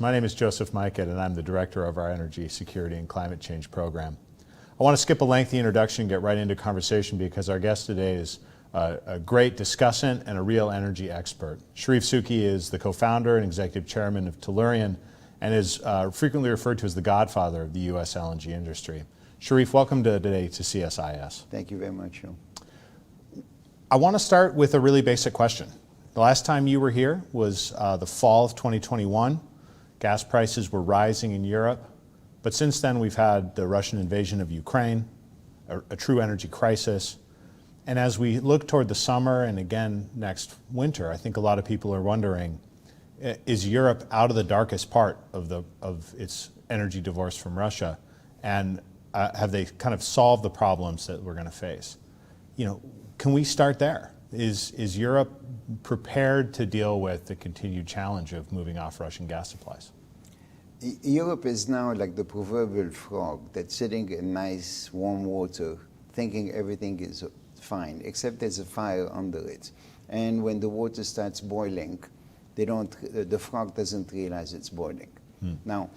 My name is Joseph Majkut, and I'm the director of our Energy Security and Climate Change Program. I want to skip a lengthy introduction and get right into conversation because our guest today is a great discussant and a real energy expert. Charif Souki is the co-founder and executive chairman of Tellurian and is frequently referred to as the godfather of the U.S. LNG industry. Charif, welcome today to CSIS. Thank you very much. I want to start with a really basic question. The last time you were here was the fall of 2021. Gas prices were rising in Europe, but since then we've had the Russian invasion of Ukraine, a true energy crisis. And as we look toward the summer and again next winter, I think a lot of people are wondering, is Europe out of the darkest part of its energy divorce from Russia? And have they kind of solved the problems that we're going to face? You know, can we start there? Is Europe prepared to deal with the continued challenge of moving off Russian gas supplies? Europe is now like the proverbial frog that's sitting in nice warm water thinking everything is fine, except there's a fire under it. And when the water starts boiling, the frog doesn't realize it's boiling. Now,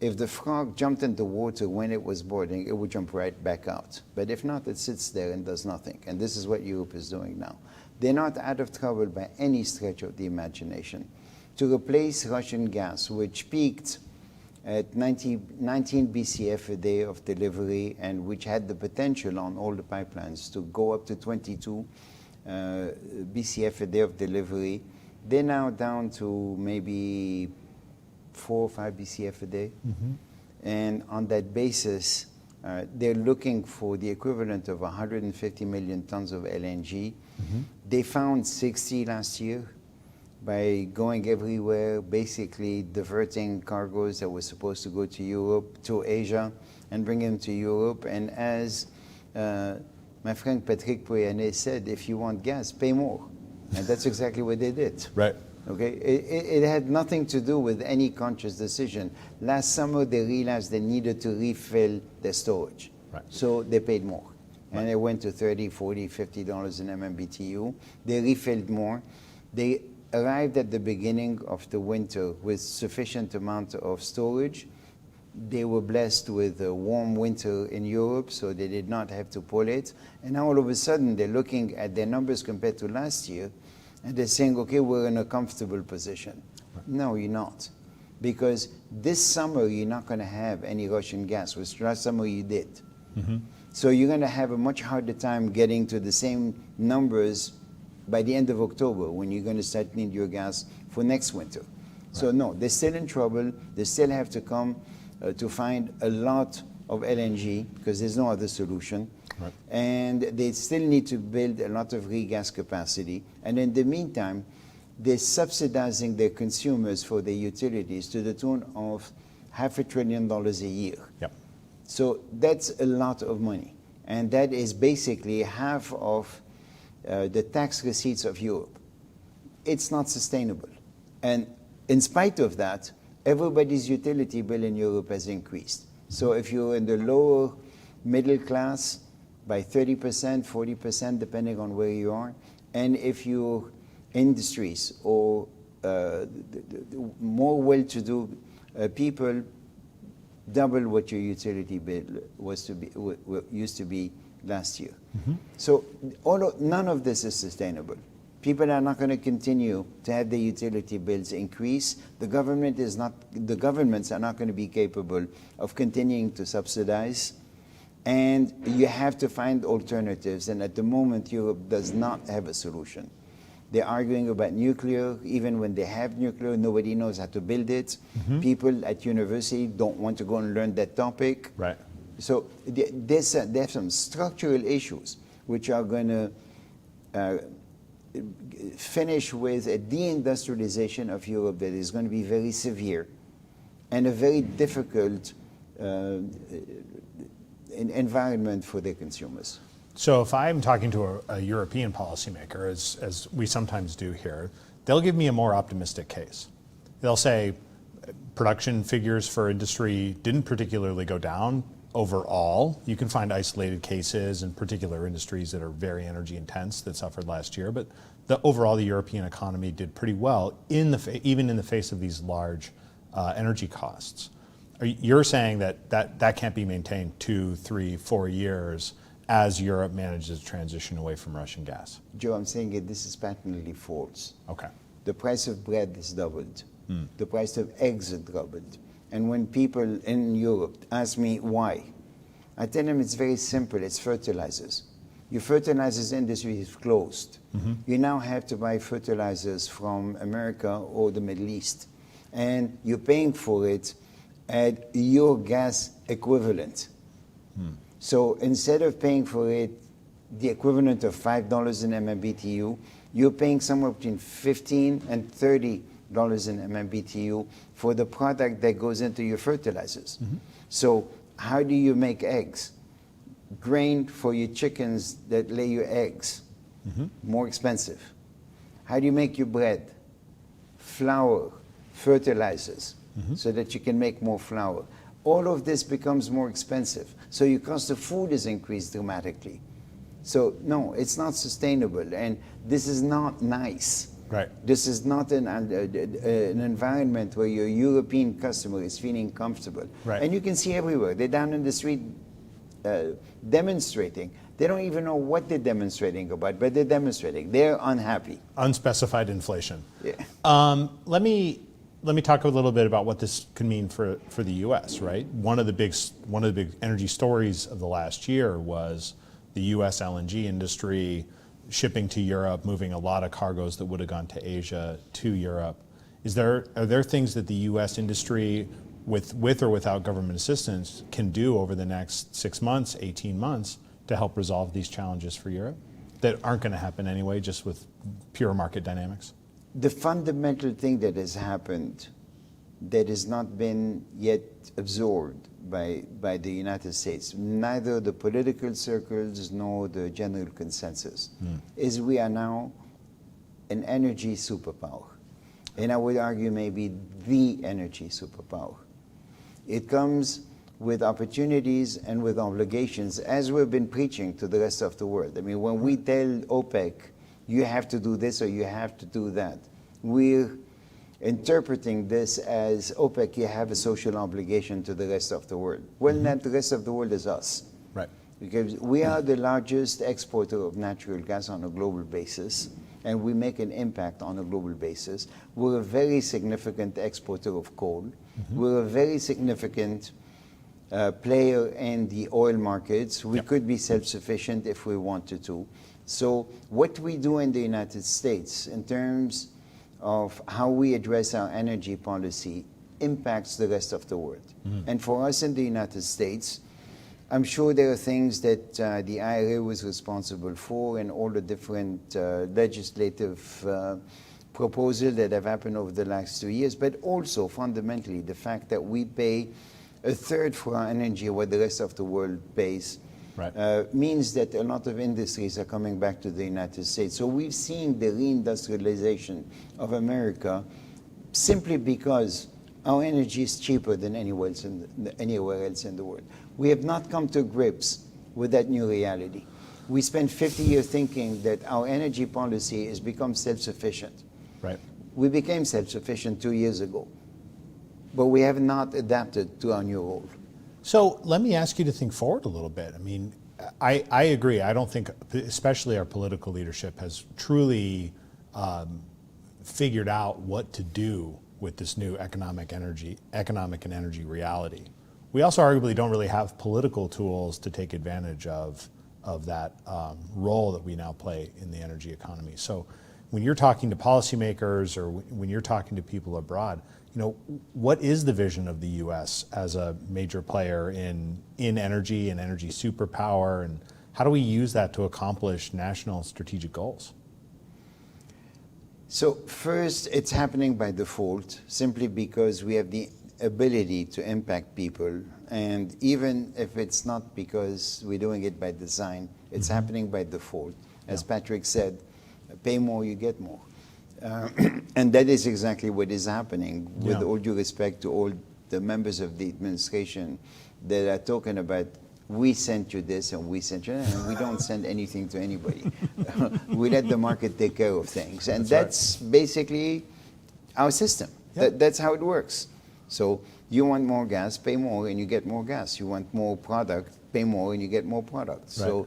if the frog jumped into water when it was boiling, it would jump right back out. But if not, it sits there and does nothing. And this is what Europe is doing now. They're not out of trouble by any stretch of the imagination. To replace Russian gas, which peaked at 19 BCF a day of delivery and which had the potential on all the pipelines to go up to 22 BCF a day of delivery, they're now down to maybe 4 or 5 BCF a day. And on that basis, they're looking for the equivalent of 150 million tons of LNG. They found 60 last year by going everywhere, basically diverting cargoes that were supposed to go to Europe, to Asia, and bring them to Europe. And as my friend Patrick Pouyanné said, if you want gas, pay more. And that's exactly what they did. Right. Okay, it had nothing to do with any conscious decision. Last summer, they realized they needed to refill their storage. Right. So they paid more. And it went to $30, $40, $50 an MMBTU. They refilled more. They arrived at the beginning of the winter with sufficient amount of storage. They were blessed with a warm winter in Europe, so they did not have to pull it. And now all of a sudden, they're looking at their numbers compared to last year, and they're saying, okay, we're in a comfortable position. Right. No, you're not. Because this summer, you're not going to have any Russian gas, which last summer you did. So you're going to have a much harder time getting to the same numbers by the end of October, when you're going to start needing your gas for next winter. Right. So no, they're still in trouble. They still have to come to find a lot of LNG, because there's no other solution. Right. And they still need to build a lot of regas capacity. And in the meantime, they're subsidizing their consumers for their utilities to the tune of $500 billion a year. Yep. So that's a lot of money. And that is basically half of the tax receipts of Europe. It's not sustainable. And in spite of that, everybody's utility bill in Europe has increased. So if you're in the lower middle class, by 30%, 40%, depending on where you are, and if your industries or the more well-to-do people, double what your utility bill used to be last year. So none of this is sustainable. People are not going to continue to have their utility bills increase. The governments are not going to be capable of continuing to subsidize. And you have to find alternatives. And at the moment, Europe does not have a solution. They're arguing about nuclear. Even when they have nuclear, nobody knows how to build it. People at university don't want to go and learn that topic. Right. So there's some structural issues which are going to finish with a deindustrialization of Europe that is going to be very severe and a very difficult environment for their consumers. So if I'm talking to a European policymaker, as we sometimes do here, they'll give me a more optimistic case. They'll say production figures for industry didn't particularly go down overall. You can find isolated cases in particular industries that are very energy intense that suffered last year, but overall the European economy did pretty well even in the face of these large energy costs. You're saying that can't be maintained 2, 3, 4 years as Europe manages to transition away from Russian gas. Joe, I'm saying this is patently false. Okay. The price of bread has doubled. The price of eggs has doubled. And when people in Europe ask me why, I tell them it's very simple. It's fertilizers. Your fertilizers industry is closed. You now have to buy fertilizers from America or the Middle East. And you're paying for it at your gas equivalent. So instead of paying for it the equivalent of $5 in MMBTU, you're paying somewhere between $15 and $30 in MMBTU for the product that goes into your fertilizers. So how do you make eggs? Grain for your chickens that lay your eggs, more expensive. How do you make your bread? Flour, fertilizers, so that you can make more flour. All of this becomes more expensive. So your cost of food is increased dramatically. So no, it's not sustainable, and this is not nice. Right. This is not an environment where your European customer is feeling comfortable. Right. And you can see everywhere. They're down in the street demonstrating. They don't even know what they're demonstrating about, but they're demonstrating. They're unhappy. Unspecified inflation. Yeah. Let me talk a little bit about what this could mean for the U.S. Right. One of the big energy stories of the last year was the U.S. LNG industry shipping to Europe, moving a lot of cargoes that would have gone to Asia to Europe. Are there things that the U.S. industry, with or without government assistance, can do over the next 6 months, 18 months to help resolve these challenges for Europe that aren't going to happen anyway, just with pure market dynamics? The fundamental thing that has happened that has not been yet absorbed by the United States, neither the political circles nor the general consensus, is we are now an energy superpower. And I would argue maybe the energy superpower. It comes with opportunities and with obligations, as we've been preaching to the rest of the world. I mean, when we tell OPEC, you have to do this or you have to do that, we're interpreting this as OPEC, you have a social obligation to the rest of the world. Well, not the rest of the world is us. Right. Because we are the largest exporter of natural gas on a global basis, and we make an impact on a global basis. We're a very significant exporter of coal. We're a very significant player in the oil markets. We could be self-sufficient if we wanted to. So what we do in the United States in terms of how we address our energy policy impacts the rest of the world. And for us in the United States, I'm sure there are things that the IRA was responsible for and all the different legislative proposals that have happened over the last 2 years, but also fundamentally the fact that we pay a third for our energy what the rest of the world pays. Right. Means that a lot of industries are coming back to the United States. So we've seen the reindustrialization of America simply because our energy is cheaper than anywhere else in the world. We have not come to grips with that new reality. We spent 50 years thinking that our energy policy has become self-sufficient. Right. We became self-sufficient 2 years ago, but we have not adapted to our new role. So let me ask you to think forward a little bit. I mean, I agree. I don't think, especially our political leadership, has truly figured out what to do with this new economic and energy reality. We also arguably don't really have political tools to take advantage of that role that we now play in the energy economy. So when you're talking to policymakers or when you're talking to people abroad, what is the vision of the U.S. as a major player in energy and energy superpower, and how do we use that to accomplish national strategic goals? So first, it's happening by default, simply because we have the ability to impact people, and even if it's not because we're doing it by design, it's happening by default. As Patrick said, pay more, you get more. And that is exactly what is happening, with all due respect to all the members of the administration that are talking about, we sent you this and we sent you that, and we don't send anything to anybody. We let the market take care of things. And that's basically our system. That's how it works. So you want more gas, pay more and you get more gas. You want more product, pay more and you get more product. So,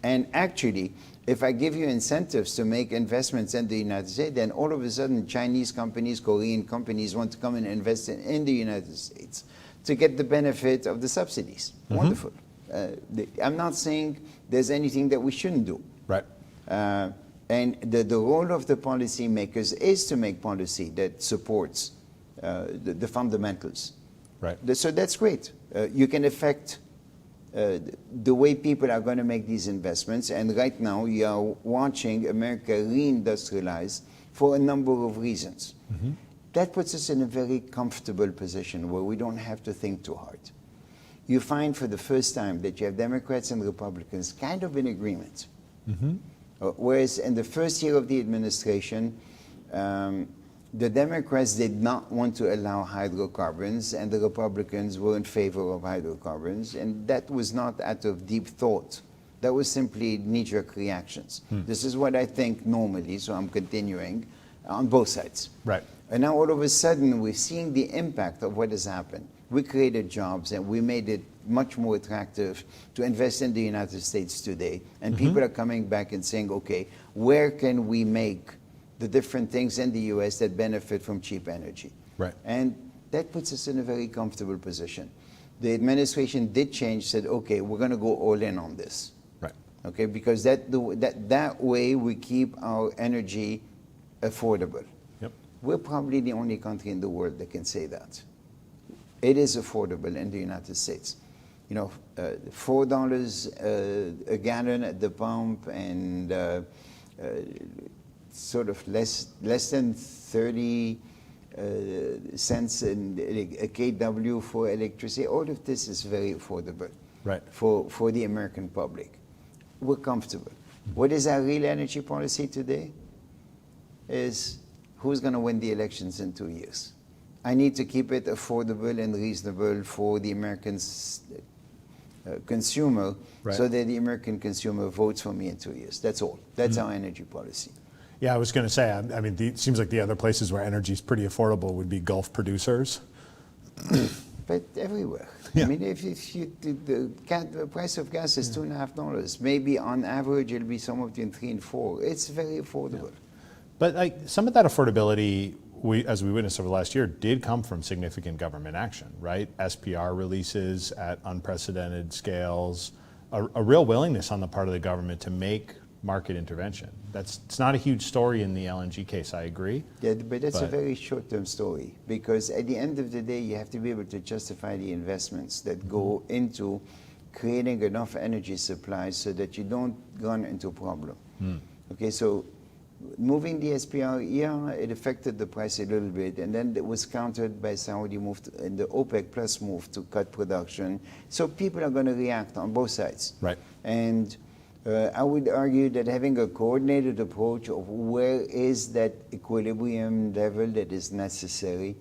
and actually, if I give you incentives to make investments in the United States, then all of a sudden Chinese companies, Korean companies want to come and invest in the United States to get the benefit of the subsidies. Wonderful. I'm not saying there's anything that we shouldn't do. Right. And the role of the policymakers is to make policy that supports the fundamentals. Right. So that's great. You can affect the way people are going to make these investments. And right now, you are watching America reindustrialize for a number of reasons. That puts us in a very comfortable position where we don't have to think too hard. You find for the first time that you have Democrats and Republicans kind of in agreement. Whereas in the first year of the administration, the Democrats did not want to allow hydrocarbons, and the Republicans were in favor of hydrocarbons, and that was not out of deep thought. That was simply knee-jerk reactions. This is what I think normally, so I'm continuing on both sides. Right. And now all of a sudden, we're seeing the impact of what has happened. We created jobs, and we made it much more attractive to invest in the United States today. And people are coming back and saying, okay, where can we make the different things in the US that benefit from cheap energy? Right. And that puts us in a very comfortable position. The administration did change, said, okay, we're going to go all in on this. Right. Okay, because that way we keep our energy affordable. Yep. We're probably the only country in the world that can say that. It is affordable in the United States. You know, $4 a gallon at the pump, and sort of less than 30 cents in a kW for electricity. All of this is very affordable. Right. For the American public. We're comfortable. What is our real energy policy today? Is who's going to win the elections in 2 years? I need to keep it affordable and reasonable for the American consumer, so that the American consumer votes for me in 2 years. That's all. That's our energy policy. Yeah, I was going to say, I mean, it seems like the other places where energy is pretty affordable would be Gulf producers. But everywhere. Yeah. I mean, if the price of gas is $2.50, maybe on average it'll be somewhere between 3 and 4. It's very affordable. But like some of that affordability, as we witnessed over the last year, did come from significant government action, right? SPR releases at unprecedented scales, a real willingness on the part of the government to make market intervention. It's not a huge story in the LNG case, I agree. Yeah, but that's a very short-term story, because at the end of the day, you have to be able to justify the investments that go into creating enough energy supplies so that you don't run into a problem. Okay, so moving the SPR, yeah, it affected the price a little bit, and then it was countered by Saudi move and the OPEC Plus move to cut production. So people are going to react on both sides. Right. And I would argue that having a coordinated approach of where is that equilibrium level that is necessary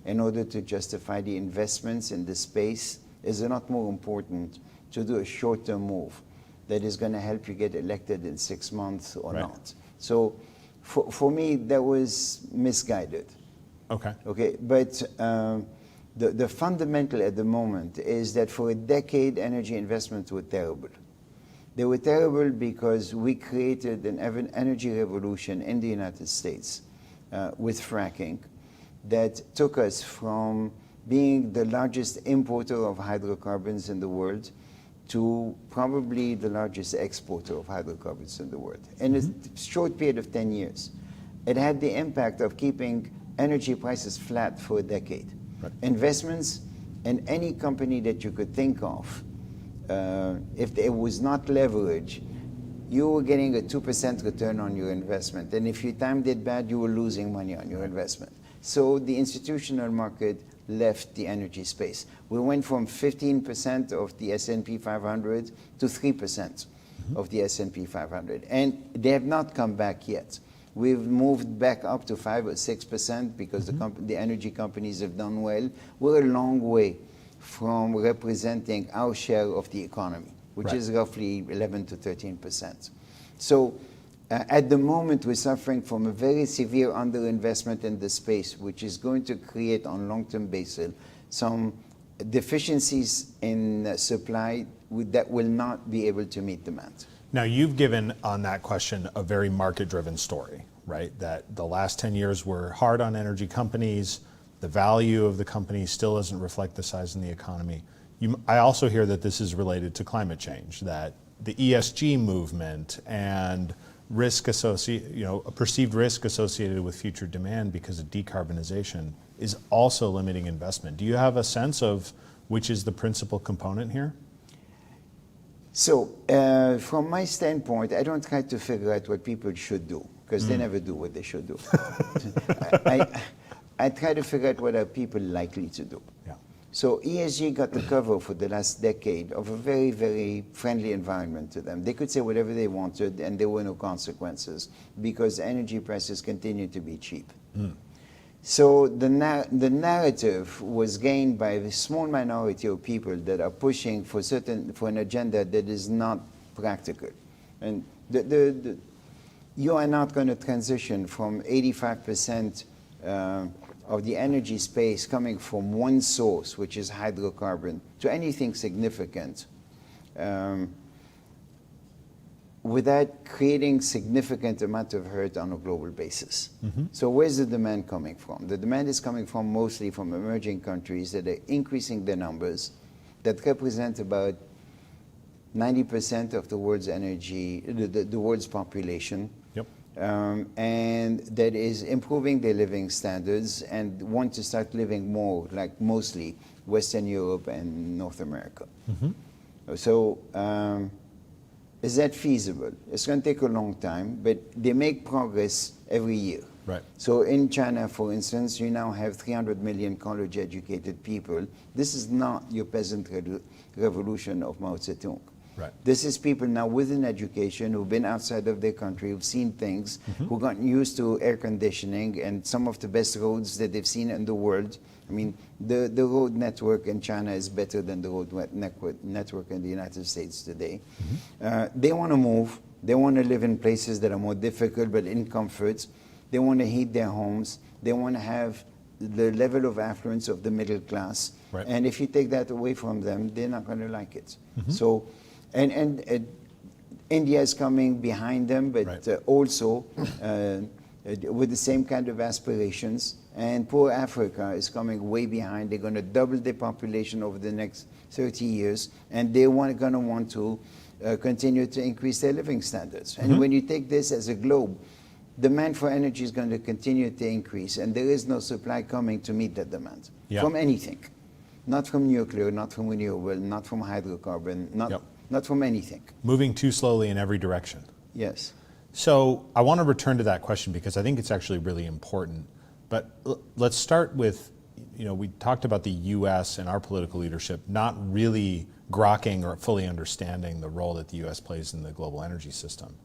in order to justify the investments in the space is a lot more important to do a short-term move that is going to help you get elected in 6 months or not. So for me, that was misguided. Okay. Okay, but the fundamental at the moment is that for a decade, energy investments were terrible. They were terrible because we created an energy revolution in the United States with fracking that took us from being the largest importer of hydrocarbons in the world to probably the largest exporter of hydrocarbons in the world in a short period of 10 years. It had the impact of keeping energy prices flat for a decade. Right. Investments in any company that you could think of, if it was not leveraged, you were getting a 2% return on your investment. And if you timed it bad, you were losing money on your investment. So the institutional market left the energy space. We went from 15% of the S&P 500 to 3% of the S&P 500. And they have not come back yet. We've moved back up to 5 or 6% because the energy companies have done well. We're a long way from representing our share of the economy, which is roughly 11 to 13%. So At the moment, we're suffering from a very severe underinvestment in the space, which is going to create on long-term basis some deficiencies in supply that will not be able to meet demand. Now, you've given on that question a very market-driven story, right? That the last 10 years were hard on energy companies. The value of the companies still doesn't reflect the size in the economy. I also hear that this is related to climate change, that the ESG movement and a perceived risk associated with future demand because of decarbonization is also limiting investment. Do you have a sense of which is the principal component here? So, from my standpoint, I don't try to figure out what people should do, because they never do what they should do. I try to figure out what are people likely to do. Yeah. So ESG got the cover for the last decade of a very, very friendly environment to them. They could say whatever they wanted, and there were no consequences, because energy prices continued to be cheap. So the narrative was gained by a small minority of people that are pushing for an agenda that is not practical. And you are not going to transition from 85% of the energy space coming from one source, which is hydrocarbon, to anything significant without creating significant amount of hurt on a global basis. So where's the demand coming from? The demand is coming from mostly from emerging countries that are increasing their numbers, that represent about 90% of the world's energy, the world's population. Yep. And that is improving their living standards and want to start living more like mostly Western Europe and North America. So is that feasible? It's going to take a long time, but they make progress every year. Right. So in China, for instance, you now have 300 million college-educated people. This is not your peasant revolution of Mao Zedong. Right. This is people now with an education who've been outside of their country, who've seen things, who've gotten used to air conditioning and some of the best roads that they've seen in the world. I mean, the road network in China is better than the road network in the United States today. They want to move. They want to live in places that are more difficult but in comfort. They want to heat their homes. They want to have the level of affluence of the middle class. Right. And if you take that away from them, they're not going to like it. So, and India is coming behind them, but Right. Also with the same kind of aspirations. And poor Africa is coming way behind. They're going to double their population over the next 30 years, and they're going to want to continue to increase their living standards. And when you take this as a globe, demand for energy is going to continue to increase, and there is no supply coming to meet that demand from anything. Not from nuclear, not from renewable, not from hydrocarbon, not from anything. Moving too slowly in every direction. Yes. So I want to return to that question because I think it's actually really important. But let's start with, we talked about the U.S. and our political leadership not really grokking or fully understanding the role that the U.S. plays in the global energy system.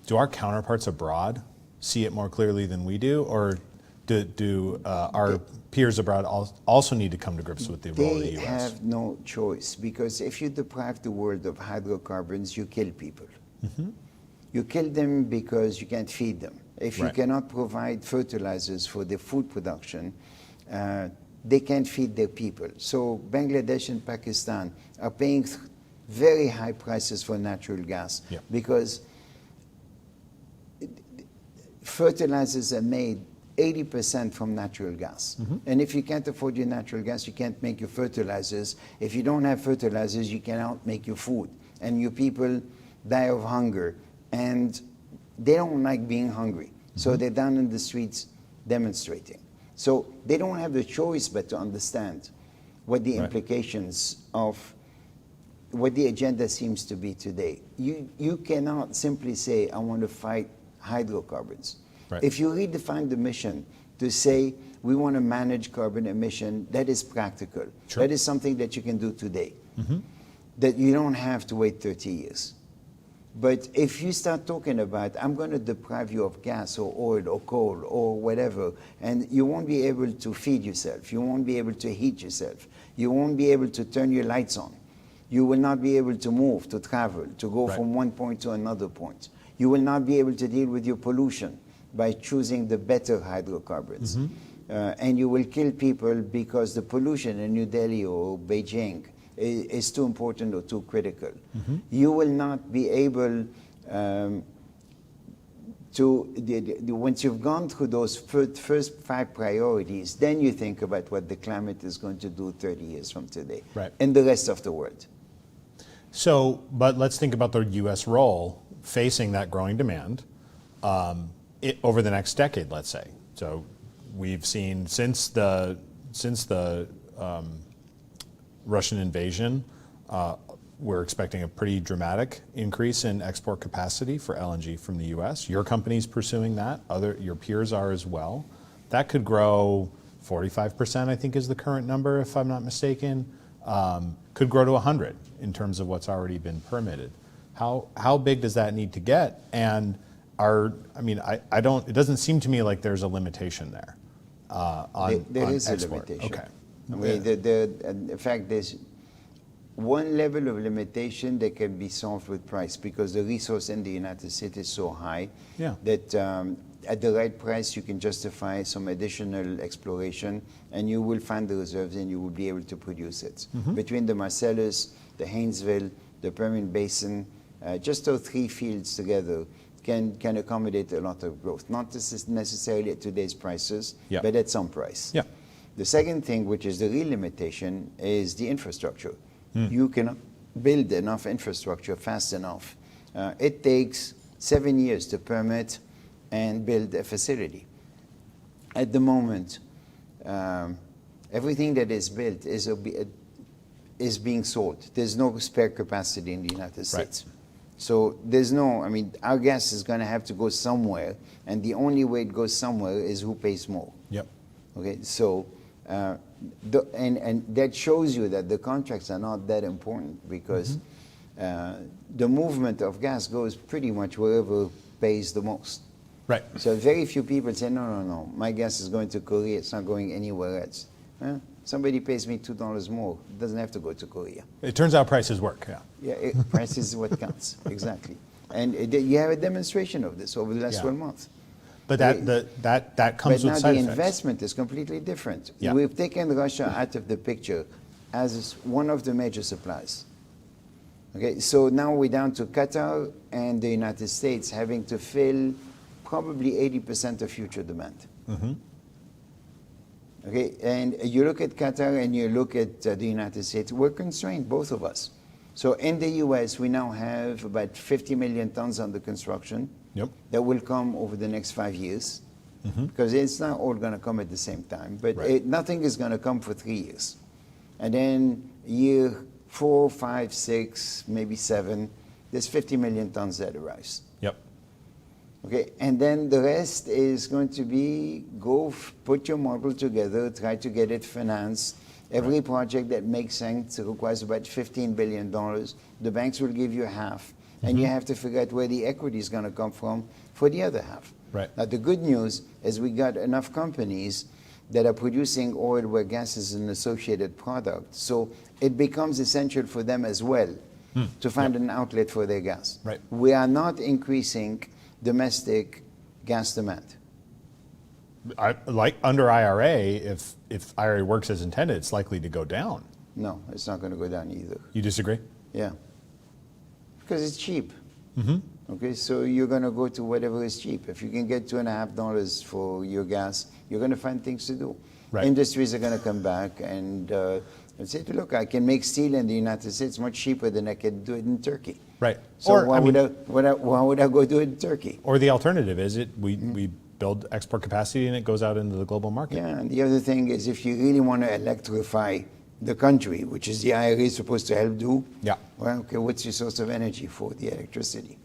Do our counterparts abroad see it more clearly than we do, or do our peers abroad also need to come to grips with the role of the U.S.? They have no choice, because if you deprive the world of hydrocarbons, you kill people. You kill them because you can't feed them. If you cannot provide fertilizers for their food production, they can't feed their people. So Bangladesh and Pakistan are paying very high prices for natural gas because fertilizers are made 80% from natural gas. And if you can't afford your natural gas, you can't make your fertilizers. If you don't have fertilizers, you cannot make your food. And your people die of hunger. And they don't like being hungry. So they're down in the streets demonstrating. So they don't have the choice but to understand what the implications of what the agenda seems to be today. You cannot simply say, I want to fight hydrocarbons. If you redefine the mission to say, we want to manage carbon emission, that is practical. That is something that you can do today. That you don't have to wait 30 years. But if you start talking about, I'm going to deprive you of gas or oil or coal or whatever, and you won't be able to feed yourself, you won't be able to heat yourself, you won't be able to turn your lights on, you will not be able to move, to travel, to go from one point to another point. You will not be able to deal with your pollution by choosing the better hydrocarbons. And you will kill people because the pollution in New Delhi or Beijing is too important or too critical. You will not be able once you've gone through those first 5 priorities, then you think about what the climate is going to do 30 years from today in the rest of the world. So, but let's think about the U.S. role facing that growing demand over the next decade, let's say. So we've seen since the Russian invasion, we're expecting a pretty dramatic increase in export capacity for LNG from the U.S. Your company's pursuing that. Your peers are as well. That could grow 45%, I think is the current number, if I'm not mistaken. Could grow to 100 in terms of what's already been permitted. How big does that need to get? And it doesn't seem to me like there's a limitation there. There is export. A limitation. Okay. I mean, in fact, there's one level of limitation that can be solved with price, because the resource in the United States is so high that at the right price you can justify some additional exploration, and you will find the reserves and you will be able to produce it. Between the Marcellus, the Haynesville, the Permian Basin, just those 3 fields together can accommodate a lot of growth. Not necessarily at today's prices, but at some price. The second thing, which is the real limitation, is the infrastructure. You cannot build enough infrastructure fast enough. It takes 7 years to permit and build a facility. At the moment, everything that is built is being sold. There's no spare capacity in the United States. So there's our gas is going to have to go somewhere, and the only way it goes somewhere is who pays more. Okay, so and that shows you that the contracts are not that important, because the movement of gas goes pretty much wherever pays the most. So very few people say, no, my gas is going to Korea, it's not going anywhere else. Somebody pays me $2 more, it doesn't have to go to Korea. It turns out prices work, Price is what counts, exactly. And you have a demonstration of this over the last 12 months. But that comes with side effects. But now the investment is completely different. We've taken Russia out of the picture as one of the major suppliers. Okay, so now we're down to Qatar and the United States having to fill probably 80% of future demand. Okay, and you look at Qatar and you look at the United States, we're constrained, both of us. So in the US, we now have about 50 million tons under construction that will come over the next 5 years, because it's not all going to come at the same time, but nothing is going to come for 3 years. And then year 4, 5, 6, maybe 7, there's 50 million tons that arrives. Okay, and then the rest is going to be put your model together, try to get it financed. Every project that makes sense requires about $15 billion. The banks will give you half, and you have to figure out where the equity is going to come from for the other half. Now, the good news is we got enough companies that are producing oil where gas is an associated product, so it becomes essential for them as well to find an outlet for their gas. We are not increasing domestic gas demand. Like under IRA, if IRA works as intended, it's likely to go down. No, it's not going to go down either. You disagree? Yeah, because it's cheap. Okay, so you're going to go to whatever is cheap. If you can get $2.50 for your gas, you're going to find things to do. Industries are going to come back and say, look, I can make steel in the United States much cheaper than I can do it in Turkey. So why would I go do it in Turkey? Or the alternative is we build export capacity and it goes out into the global market. Yeah, and the other thing is, if you really want to electrify the country, which is the IRA is supposed to help do, well, okay, what's your source of energy for the electricity?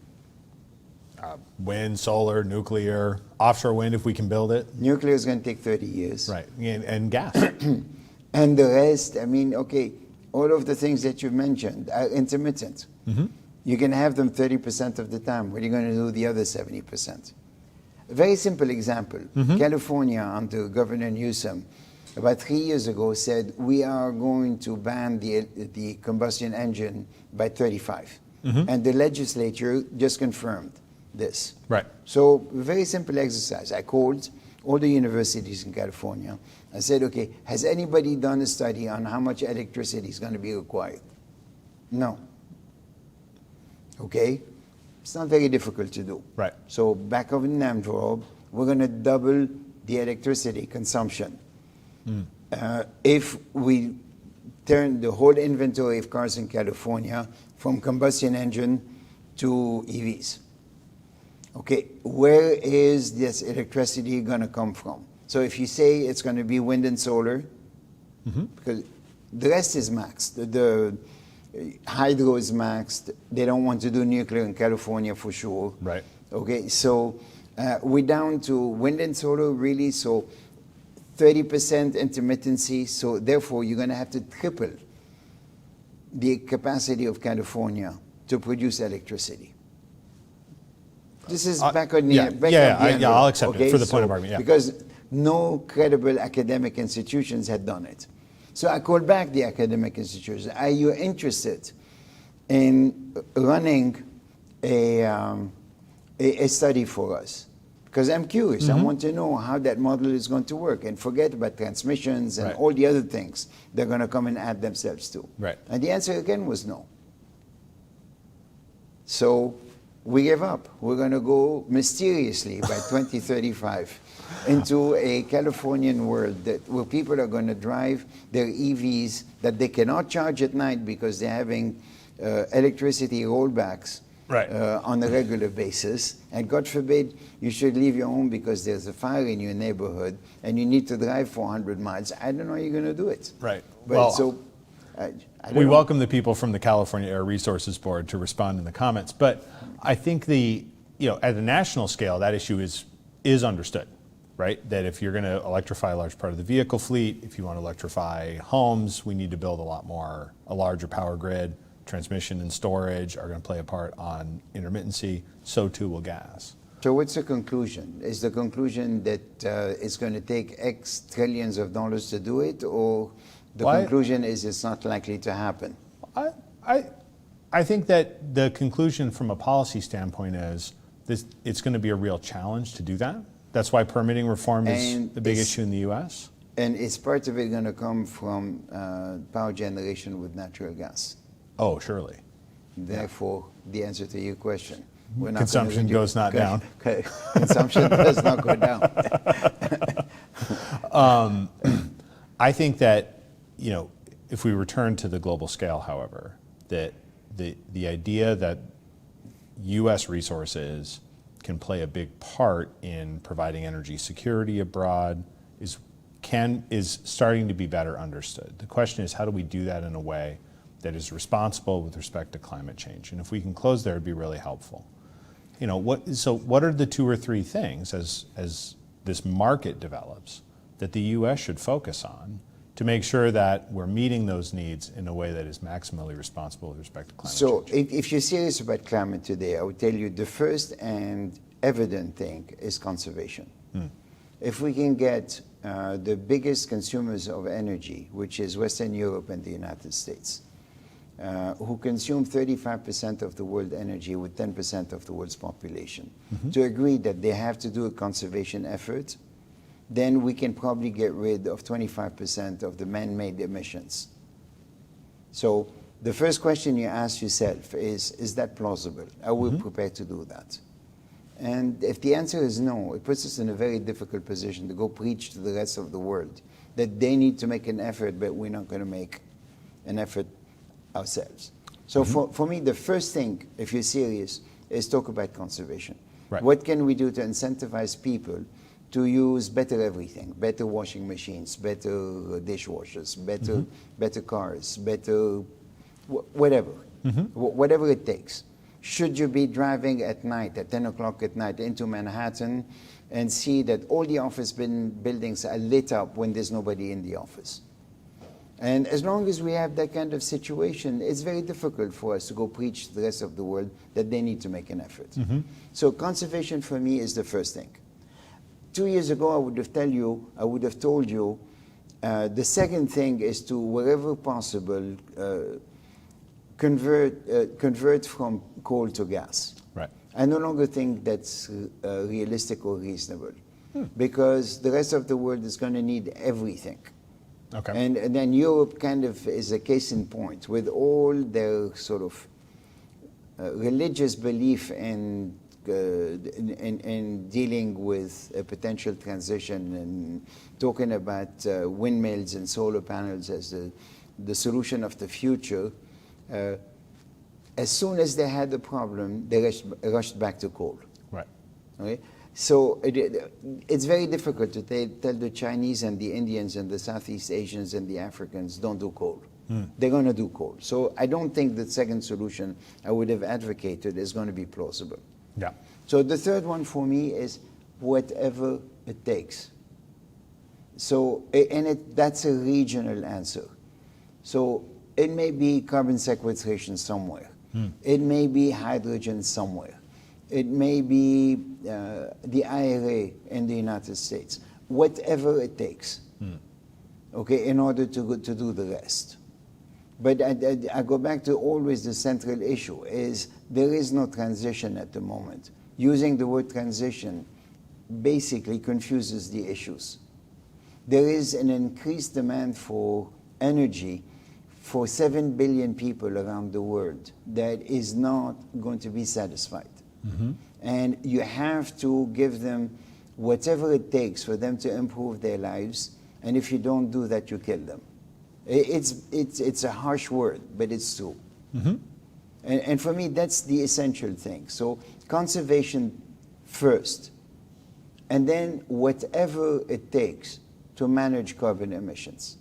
Wind, solar, nuclear, offshore wind if we can build it. Nuclear is going to take 30 years. And gas. And the rest, okay, all of the things that you mentioned are intermittent. You can have them 30% of the time. What are you going to do the other 70%? A very simple example. California, under Governor Newsom, about 3 years ago said, we are going to ban the combustion engine by 35. And the legislature just confirmed this. Right. So very simple exercise. I called all the universities in California. I said, okay, has anybody done a study on how much electricity is going to be required? No. Okay? It's not very difficult to do. Right. So back of an envelope, we're going to double the electricity consumption. If we turn the whole inventory of cars in California from combustion engine to EVs. Okay, where is this electricity going to come from? So if you say it's going to be wind and solar, because the rest is maxed. The hydro is maxed. They don't want to do nuclear in California for sure. Right. Okay, so we're down to wind and solar really, so 30% intermittency, so therefore you're going to have to triple the capacity of California to produce electricity. This is back on the envelope, I'll accept it for the so point of argument. Yeah. because no credible academic institutions had done it. So I called back the academic institutions. Are you interested in running a study for us? Because I'm curious. I want to know how that model is going to work, and forget about transmissions and all the other things they're going to come and add themselves to. Right. And the answer again was no. So we gave up. We're going to go mysteriously by 2035 into a Californian world where people are going to drive their EVs that they cannot charge at night because they're having electricity rollbacks on a regular basis. And God forbid you should leave your home because there's a fire in your neighborhood and you need to drive 400 miles. I don't know how you're going to do it. Right. But Well, so I we don't know. welcome the people from the California Air Resources Board to respond in the comments. But I think at the national scale, that issue is understood, right? That if you're going to electrify a large part of the vehicle fleet, if you want to electrify homes, we need to build a larger power grid. Transmission and storage are going to play a part on intermittency. So too will gas. So what's the conclusion? Is the conclusion that it's going to take X trillions of dollars to do it, or the conclusion is it's not likely to happen? I think that the conclusion from a policy standpoint is it's going to be a real challenge to do that. That's why permitting reform is a big issue in the U.S. And is part of it going to come from power generation with natural gas? Oh, surely. Therefore, the answer to your question. Consumption goes not down. Consumption does not go down. I think that, if we return to the global scale, however, that the idea that U.S. resources can play a big part in providing energy security abroad is starting to be better understood. The question is, how do we do that in a way that is responsible with respect to climate change? And if we can close there, it'd be really helpful. What are the 2 or 3 things as this market develops that the U.S. should focus on to make sure that we're meeting those needs in a way that is maximally responsible with respect to climate change? So if you're serious about climate today, I would tell you the first and evident thing is conservation. If we can get the biggest consumers of energy, which is Western Europe and the United States, who consume 35% of the world energy with 10% of the world's population, to agree that they have to do a conservation effort, then we can probably get rid of 25% of the man-made emissions. So the first question you ask yourself is that plausible? Are we prepared to do that? And if the answer is no, it puts us in a very difficult position to go preach to the rest of the world that they need to make an effort, but we're not going to make an effort ourselves. So for me, the first thing, if you're serious, is talk about conservation. Right. What can we do to incentivize people to use better everything, better washing machines, better dishwashers, better cars, better whatever, whatever it takes. Should you be driving at night, at 10 o'clock at night into Manhattan and see that all the office buildings are lit up when there's nobody in the office? And as long as we have that kind of situation, it's very difficult for us to go preach to the rest of the world that they need to make an effort. So conservation for me is the first thing. 2 years ago, I would have told you, the second thing is to, wherever possible, convert from coal to gas. Right. I no longer think that's realistic or reasonable, because the rest of the world is going to need everything. Okay. And then Europe kind of is a case in point, with all their sort of religious belief in dealing with a potential transition and talking about windmills and solar panels as the solution of the future. As soon as they had the problem, they rushed back to coal. Right. Okay? So it's very difficult to tell the Chinese and the Indians and the Southeast Asians and the Africans, don't do coal. They're going to do coal. So I don't think the second solution I would have advocated is going to be plausible. Yeah. So the third one for me is whatever it takes. So, that's a regional answer. So it may be carbon sequestration somewhere. It may be hydrogen somewhere. It may be the IRA in the United States. Whatever it takes, okay, in order to do the rest. But I go back to always the central issue is there is no transition at the moment. Using the word transition basically confuses the issues. There is an increased demand for energy for 7 billion people around the world that is not going to be satisfied. And you have to give them whatever it takes for them to improve their lives, and if you don't do that, you kill them. It's a harsh word, but it's true. And for me, that's the essential thing. So conservation first, and then whatever it takes to manage carbon emissions.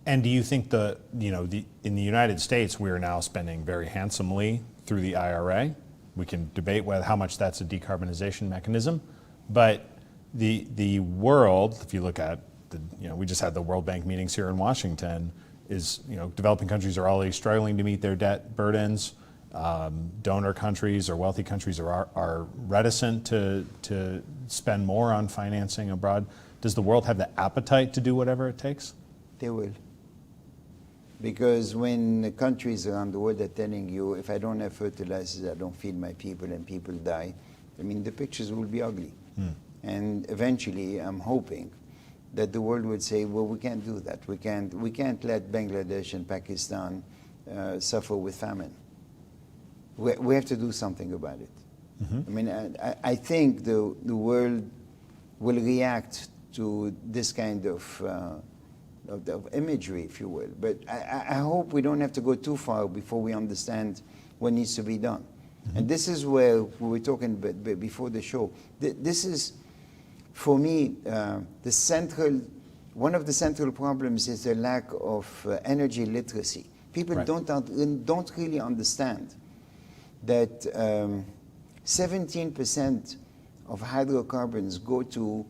And do you think in the United States, we are now spending very handsomely through the IRA? We can debate how much that's a decarbonization mechanism, but the world, if you look at we just had the World Bank meetings here in Washington, is developing countries are already struggling to meet their debt burdens. Donor countries or wealthy countries are reticent to spend more on financing abroad. Does the world have the appetite to do whatever it takes? They will. Because when the countries around the world are telling you, if I don't have fertilizers, I don't feed my people and people die, I mean, the pictures will be ugly. And eventually, I'm hoping that the world would say, well, we can't do that. We can't let Bangladesh and Pakistan suffer with famine. We have to do something about it. I mean, I think the world will react to this kind of imagery, if you will. But I hope we don't have to go too far before we understand what needs to be done. And this is where we were talking before the show. This is, for me, one of the central problems is the lack of energy literacy. People don't really understand that 17% of hydrocarbons go to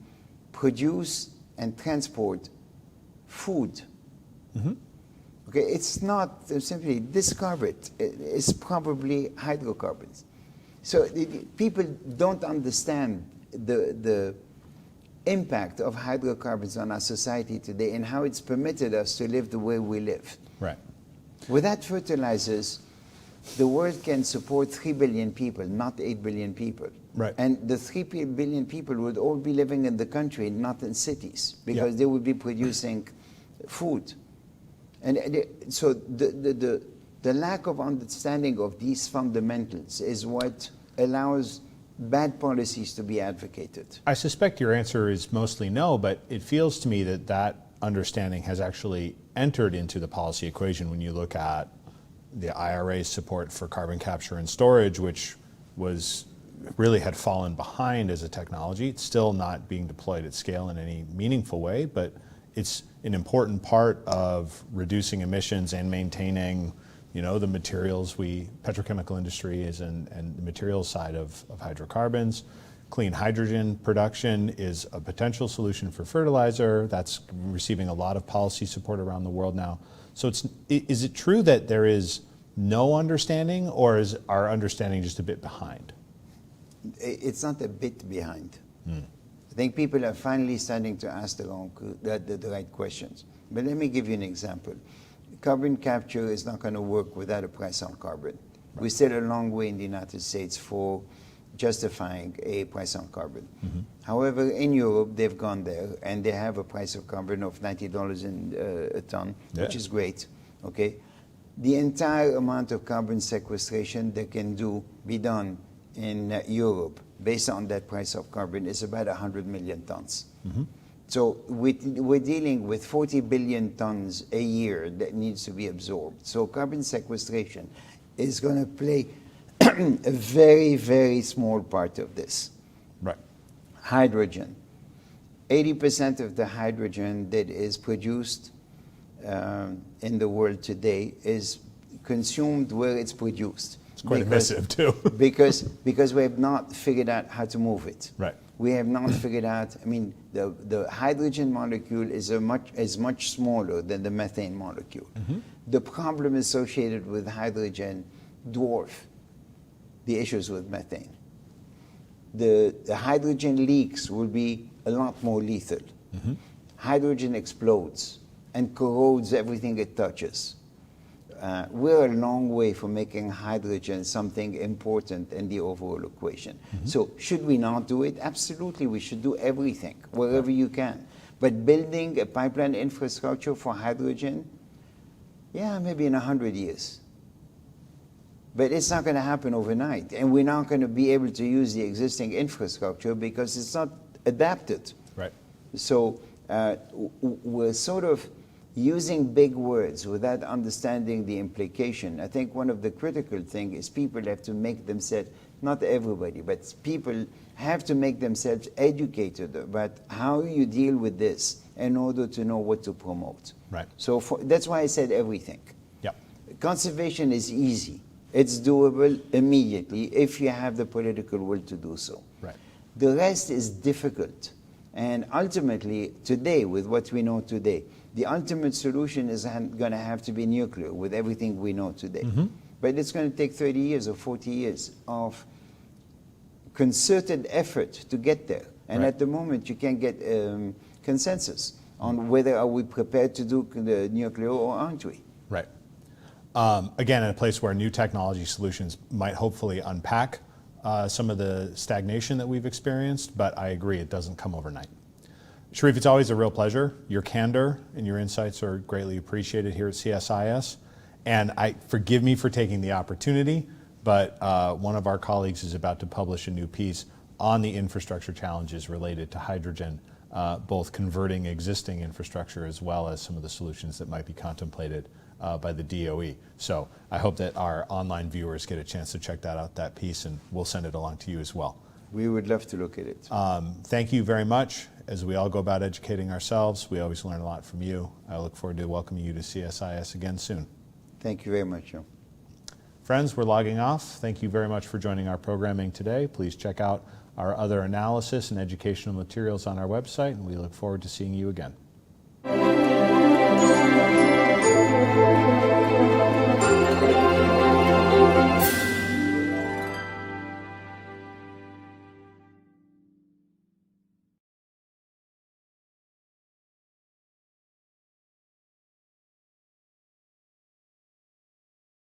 produce and transport food. Okay, it's not simply discard it. It's probably hydrocarbons. So people don't understand the impact of hydrocarbons on our society today and how it's permitted us to live the way we live. Right. Without fertilizers, the world can support 3 billion people, not 8 billion people. Right. And the 3 billion people would all be living in the country, not in cities, because they would be producing food. And so the lack of understanding of these fundamentals is what allows bad policies to be advocated. I suspect your answer is mostly no, but it feels to me that understanding has actually entered into the policy equation when you look at the IRA's support for carbon capture and storage, which really had fallen behind as a technology. It's still not being deployed at scale in any meaningful way, but it's an important part of reducing emissions and maintaining, the materials petrochemical industry is and the materials side of hydrocarbons. Clean hydrogen production is a potential solution for fertilizer. That's receiving a lot of policy support around the world now. So is it true that there is no understanding, or is our understanding just a bit behind? It's not a bit behind. I think people are finally starting to ask the right questions. But let me give you an example. Carbon capture is not going to work without a price on carbon. We're still a long way in the United States for justifying a price on carbon. However, in Europe, they've gone there, and they have a price of carbon of $90 a ton, which is great, okay? The entire amount of carbon sequestration that can be done in Europe, based on that price of carbon, is about 100 million tons. So we're dealing with 40 billion tons a year that needs to be absorbed. So carbon sequestration is going to play a very, very small part of this. Right. Hydrogen. 80% of the hydrogen that is produced in the world today is consumed where it's produced. It's quite emissive too. because we have not figured out how to move it. Right. We have not figured out, I mean, the hydrogen molecule is much smaller than the methane molecule. The problem associated with hydrogen dwarf the issues with methane. The hydrogen leaks will be a lot more lethal. Hydrogen explodes and corrodes everything it touches. We're a long way from making hydrogen something important in the overall equation. So should we not do it? Absolutely, we should do everything, wherever you can. But building a pipeline infrastructure for hydrogen, yeah, maybe in 100 years. But it's not going to happen overnight. And we're not going to be able to use the existing infrastructure because it's not adapted. Right. So we're sort of using big words without understanding the implication. I think one of the critical things is people have to make themselves, not everybody, but people have to make themselves educated about how you deal with this in order to know what to promote. Right. So that's why I said everything. Yep. Conservation is easy. It's doable immediately if you have the political will to do so. Right. The rest is difficult. And ultimately, today, with what we know today, the ultimate solution is going to have to be nuclear with everything we know today. But it's going to take 30 years or 40 years of concerted effort to get there. And at the moment, you can't get consensus on whether are we prepared to do the nuclear or aren't we. Right. Again, in a place where new technology solutions might hopefully unpack some of the stagnation that we've experienced, but I agree, it doesn't come overnight. Charif, it's always a real pleasure. Your candor and your insights are greatly appreciated here at CSIS. And forgive me for taking the opportunity, but one of our colleagues is about to publish a new piece on the infrastructure challenges related to hydrogen, both converting existing infrastructure as well as some of the solutions that might be contemplated by the DOE. So I hope that our online viewers get a chance to check that piece, and we'll send it along to you as well. We would love to look at it. Thank you very much. As we all go about educating ourselves, we always learn a lot from you. I look forward to welcoming you to CSIS again soon. Thank you very much, Joe. Friends, we're logging off. Thank you very much for joining our programming today. Please check out our other analysis and educational materials on our website, and we look forward to seeing you again.